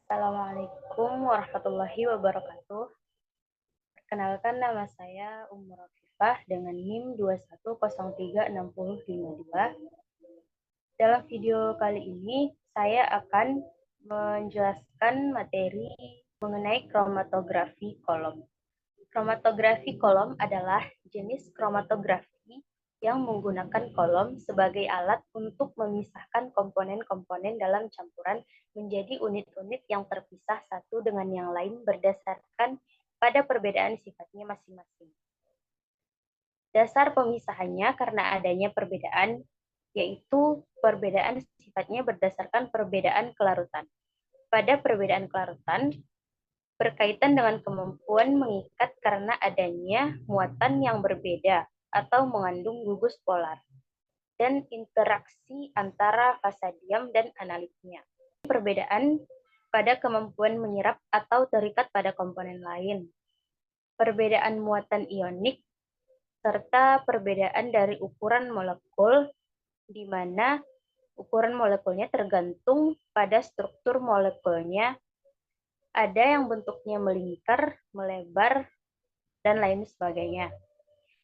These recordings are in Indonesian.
Assalamualaikum warahmatullahi wabarakatuh. Perkenalkan nama saya Umur Rafifah dengan NIM 2103652. Dalam video kali ini, saya akan menjelaskan materi mengenai kromatografi kolom. Kromatografi kolom adalah jenis kromatografi yang menggunakan kolom sebagai alat untuk memisahkan komponen-komponen dalam campuran menjadi unit-unit yang terpisah satu dengan yang lain berdasarkan pada perbedaan sifatnya masing-masing. Dasar pemisahannya karena adanya perbedaan, yaitu perbedaan sifatnya berdasarkan perbedaan kelarutan. Pada perbedaan kelarutan, berkaitan dengan kemampuan mengikat karena adanya muatan yang berbeda atau mengandung gugus polar, dan interaksi antara fasa diam dan analitnya. Perbedaan pada kemampuan menyerap atau terikat pada komponen lain. Perbedaan muatan ionik, serta perbedaan dari ukuran molekul, di mana ukuran molekulnya tergantung pada struktur molekulnya. Ada yang bentuknya melingkar, melebar, dan lain sebagainya.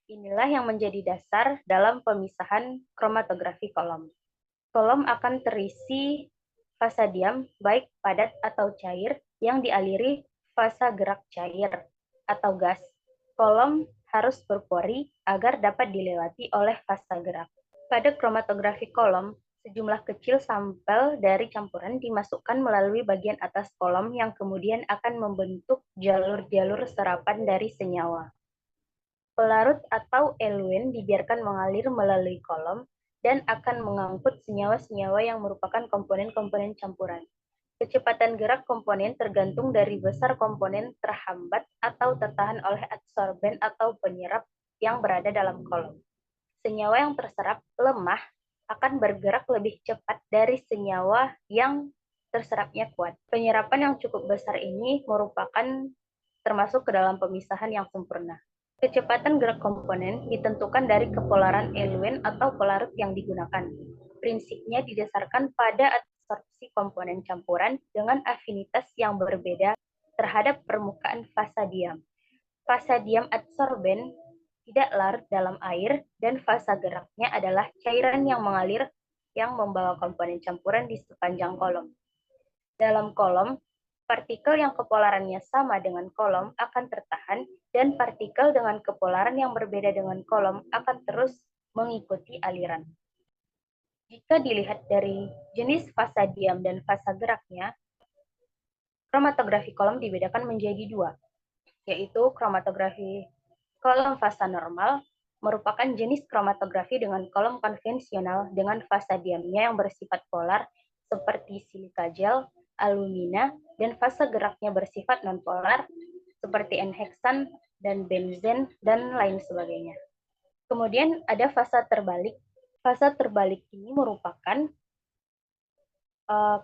Inilah yang menjadi dasar dalam pemisahan kromatografi kolom. Kolom akan terisi fasa diam, baik padat atau cair, yang dialiri fasa gerak cair atau gas. Kolom harus berpori agar dapat dilewati oleh fasa gerak. Pada kromatografi kolom, sejumlah kecil sampel dari campuran dimasukkan melalui bagian atas kolom yang kemudian akan membentuk jalur-jalur serapan dari senyawa. Pelarut atau eluen dibiarkan mengalir melalui kolom dan akan mengangkut senyawa-senyawa yang merupakan komponen-komponen campuran. Kecepatan gerak komponen tergantung dari besar komponen terhambat atau tertahan oleh adsorben atau penyerap yang berada dalam kolom. Senyawa yang terserap lemah akan bergerak lebih cepat dari senyawa yang terserapnya kuat. Penyerapan yang cukup besar ini merupakan termasuk ke dalam pemisahan yang sempurna. Kecepatan gerak komponen ditentukan dari kepolaran eluen atau pelarut yang digunakan. Prinsipnya didasarkan pada absorpsi komponen campuran dengan afinitas yang berbeda terhadap permukaan fasa diam. Fasa diam adsorben tidak larut dalam air, dan fasa geraknya adalah cairan yang mengalir yang membawa komponen campuran di sepanjang kolom. Dalam kolom, partikel yang kepolarannya sama dengan kolom akan tertahan, dan partikel dengan kepolaran yang berbeda dengan kolom akan terus mengikuti aliran. Jika dilihat dari jenis fasa diam dan fasa geraknya, kromatografi kolom dibedakan menjadi dua, yaitu kromatografi kolom fasa normal merupakan jenis kromatografi dengan kolom konvensional dengan fasa diamnya yang bersifat polar seperti silika gel, alumina, dan fasa geraknya bersifat nonpolar seperti N-heksan dan benzen dan lain sebagainya. Kemudian ada fasa terbalik. Fasa terbalik ini merupakan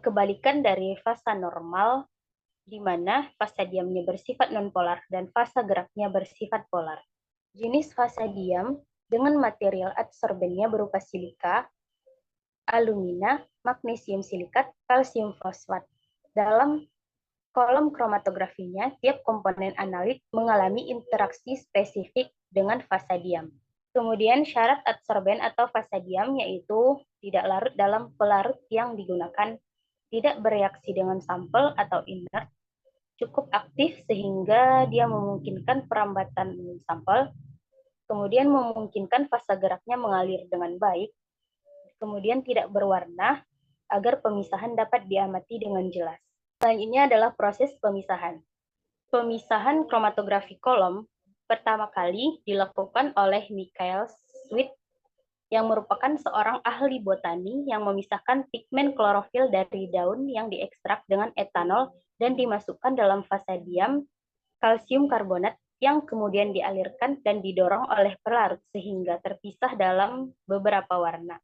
kebalikan dari fasa normal, di mana fasa diamnya bersifat nonpolar dan fasa geraknya bersifat polar. Jenis fasa diam dengan material adsorbennya berupa silika, alumina, magnesium silikat, kalsium fosfat. Dalam kolom kromatografinya, tiap komponen analit mengalami interaksi spesifik dengan fasa diam. Kemudian syarat adsorben atau fasa diam yaitu tidak larut dalam pelarut yang digunakan, tidak bereaksi dengan sampel atau inert, cukup aktif sehingga dia memungkinkan perambatan sampel, kemudian memungkinkan fasa geraknya mengalir dengan baik, kemudian tidak berwarna agar pemisahan dapat diamati dengan jelas. Selanjutnya adalah proses pemisahan. Pemisahan kromatografi kolom pertama kali dilakukan oleh Michael Sweet yang merupakan seorang ahli botani yang memisahkan pigmen klorofil dari daun yang diekstrak dengan etanol dan dimasukkan dalam fasa diam kalsium karbonat yang kemudian dialirkan dan didorong oleh pelarut sehingga terpisah dalam beberapa warna.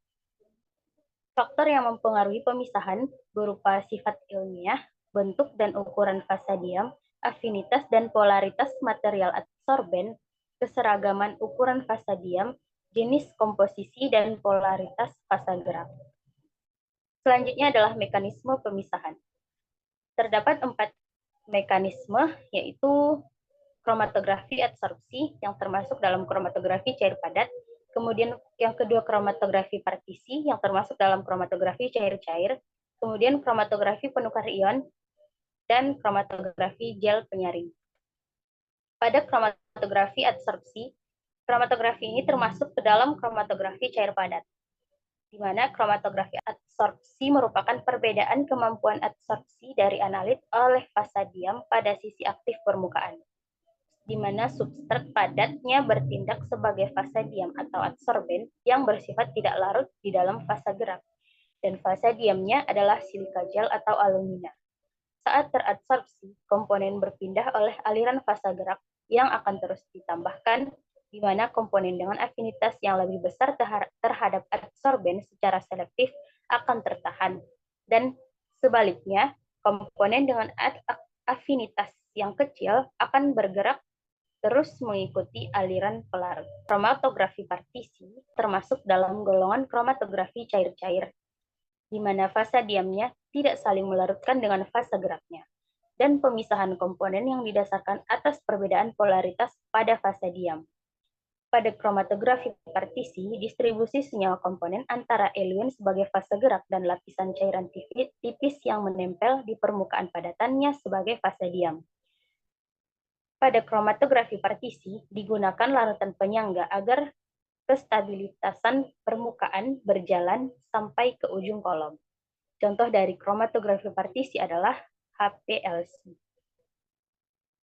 Faktor yang mempengaruhi pemisahan berupa sifat ilmiah, bentuk dan ukuran fasa diam, afinitas dan polaritas material adsorben, keseragaman ukuran fasa diam, jenis komposisi dan polaritas fasa gerak. Selanjutnya adalah mekanisme pemisahan. Terdapat 4 mekanisme, yaitu kromatografi adsorpsi yang termasuk dalam kromatografi cair padat, kemudian yang kedua kromatografi partisi yang termasuk dalam kromatografi cair-cair, kemudian kromatografi penukar ion, dan kromatografi gel penyaring. Pada kromatografi adsorpsi, kromatografi ini termasuk ke dalam kromatografi cair padat, di mana kromatografi adsorpsi merupakan perbedaan kemampuan adsorpsi dari analit oleh fasa diam pada sisi aktif permukaan, di mana substrat padatnya bertindak sebagai fasa diam atau adsorben yang bersifat tidak larut di dalam fasa gerak, dan fasa diamnya adalah silika gel atau alumina. Saat teradsorpsi, komponen berpindah oleh aliran fasa gerak yang akan terus ditambahkan, di mana komponen dengan afinitas yang lebih besar terhadap adsorben secara selektif akan tertahan, dan sebaliknya, komponen dengan afinitas yang kecil akan bergerak terus mengikuti aliran pelarut. Kromatografi partisi termasuk dalam golongan kromatografi cair-cair, di mana fasa diamnya tidak saling melarutkan dengan fasa geraknya, dan pemisahan komponen yang didasarkan atas perbedaan polaritas pada fasa diam. Pada kromatografi partisi, distribusi senyawa komponen antara eluen sebagai fasa gerak dan lapisan cairan tipis yang menempel di permukaan padatannya sebagai fasa diam. Pada kromatografi partisi, digunakan larutan penyangga agar kestabilitasan permukaan berjalan sampai ke ujung kolom. Contoh dari kromatografi partisi adalah HPLC.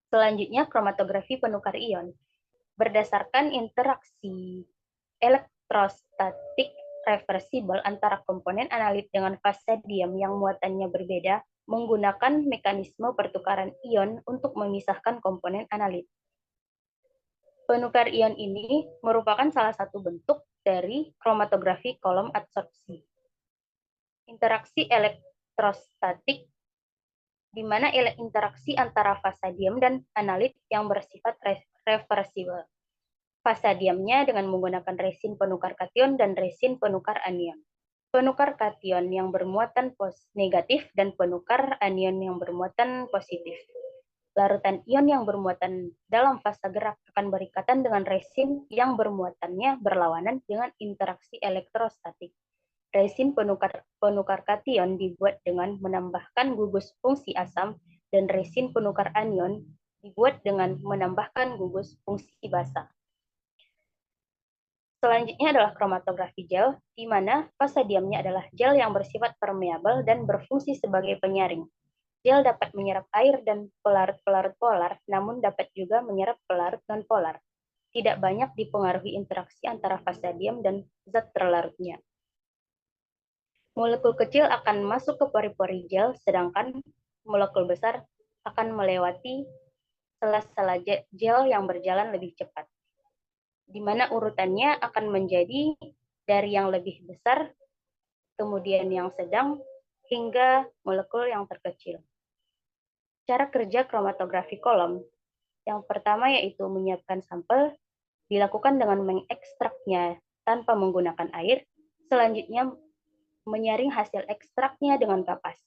Selanjutnya, kromatografi penukar ion. Berdasarkan interaksi elektrostatik reversibel antara komponen analit dengan fasa diam yang muatannya berbeda, menggunakan mekanisme pertukaran ion untuk memisahkan komponen analit. Penukar ion ini merupakan salah satu bentuk dari kromatografi kolom adsorpsi. Interaksi elektrostatik, di mana interaksi antara fasa diam dan analit yang bersifat reversibel. Fasa diamnya dengan menggunakan resin penukar kation dan resin penukar anion. Penukar kation yang bermuatan negatif dan penukar anion yang bermuatan positif. Larutan ion yang bermuatan dalam fasa gerak akan berikatan dengan resin yang bermuatannya berlawanan dengan interaksi elektrostatik. Resin penukar kation dibuat dengan menambahkan gugus fungsi asam, dan resin penukar anion dibuat dengan menambahkan gugus fungsi basa. Selanjutnya adalah kromatografi gel, di mana fasa diamnya adalah gel yang bersifat permeabel dan berfungsi sebagai penyaring. Gel dapat menyerap air dan pelarut-pelarut polar, namun dapat juga menyerap pelarut non-polar. Tidak banyak dipengaruhi interaksi antara fasa diam dan zat terlarutnya. Molekul kecil akan masuk ke pori-pori gel, sedangkan molekul besar akan melewati sela-sela gel yang berjalan lebih cepat, di mana urutannya akan menjadi dari yang lebih besar, kemudian yang sedang, hingga molekul yang terkecil. Cara kerja kromatografi kolom. Yang pertama yaitu menyiapkan sampel, dilakukan dengan mengekstraknya tanpa menggunakan air, selanjutnya menyaring hasil ekstraknya dengan kapas.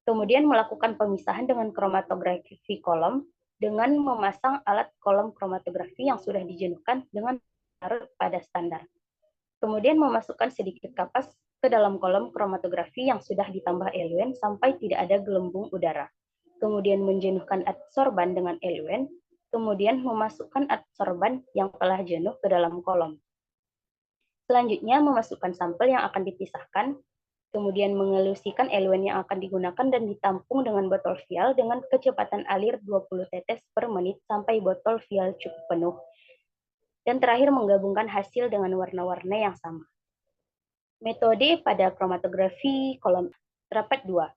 Kemudian melakukan pemisahan dengan kromatografi kolom dengan memasang alat kolom kromatografi yang sudah dijenuhkan dengan larut pada standar. Kemudian memasukkan sedikit kapas ke dalam kolom kromatografi yang sudah ditambah eluen sampai tidak ada gelembung udara. Kemudian menjenuhkan adsorban dengan eluen, kemudian memasukkan adsorban yang telah jenuh ke dalam kolom. Selanjutnya memasukkan sampel yang akan dipisahkan, kemudian mengelusikan eluen yang akan digunakan dan ditampung dengan botol vial dengan kecepatan alir 20 tetes per menit sampai botol vial cukup penuh. Dan terakhir menggabungkan hasil dengan warna-warna yang sama. Metode pada kromatografi kolom terdapat dua,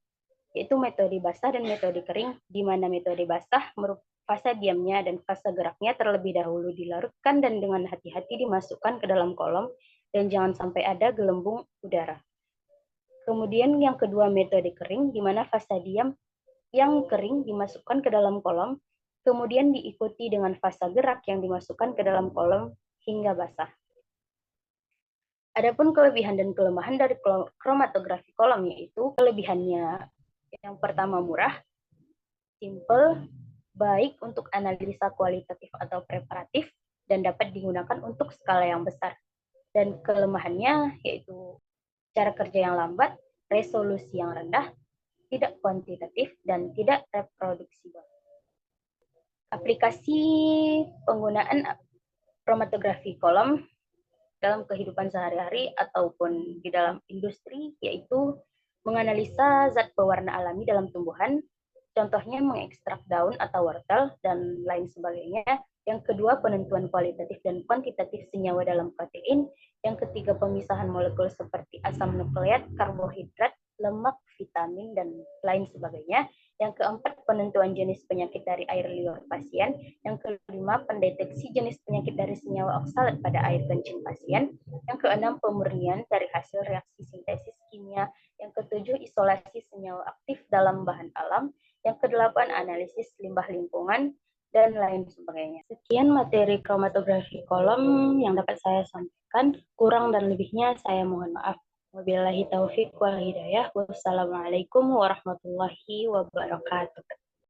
yaitu metode basah dan metode kering, di mana metode basah fasa diamnya dan fasa geraknya terlebih dahulu dilarutkan dan dengan hati-hati dimasukkan ke dalam kolom dan jangan sampai ada gelembung udara. Kemudian yang kedua metode kering, di mana fasa diam yang kering dimasukkan ke dalam kolom, kemudian diikuti dengan fasa gerak yang dimasukkan ke dalam kolom hingga basah. Adapun kelebihan dan kelemahan dari kromatografi kolom yaitu kelebihannya Yang pertama murah, simple, baik untuk analisa kualitatif atau preparatif, dan dapat digunakan untuk skala yang besar. Dan kelemahannya yaitu cara kerja yang lambat, resolusi yang rendah, tidak kuantitatif, dan tidak reproduksibel. Aplikasi penggunaan kromatografi kolom dalam kehidupan sehari-hari ataupun di dalam industri, yaitu menganalisa zat pewarna alami dalam tumbuhan, contohnya mengekstrak daun atau wortel, dan lain sebagainya. Yang kedua, penentuan kualitatif dan kuantitatif senyawa dalam protein. Yang ketiga, pemisahan molekul seperti asam nukleat, karbohidrat, lemak, vitamin, dan lain sebagainya. Yang keempat, penentuan jenis penyakit dari air liur pasien. Yang kelima, pendeteksi jenis penyakit dari senyawa oksalat pada air kencing pasien. Yang keenam, pemurnian dari hasil reaksi sintesis kimia. Yang ketujuh, isolasi senyawa aktif dalam bahan alam. Yang kedelapan, analisis limbah lingkungan, dan lain sebagainya. Sekian materi kromatografi kolom yang dapat saya sampaikan. Kurang dan lebihnya saya mohon maaf. Wabillahi taufiq wal hidayah. Wassalamualaikum warahmatullahi wabarakatuh.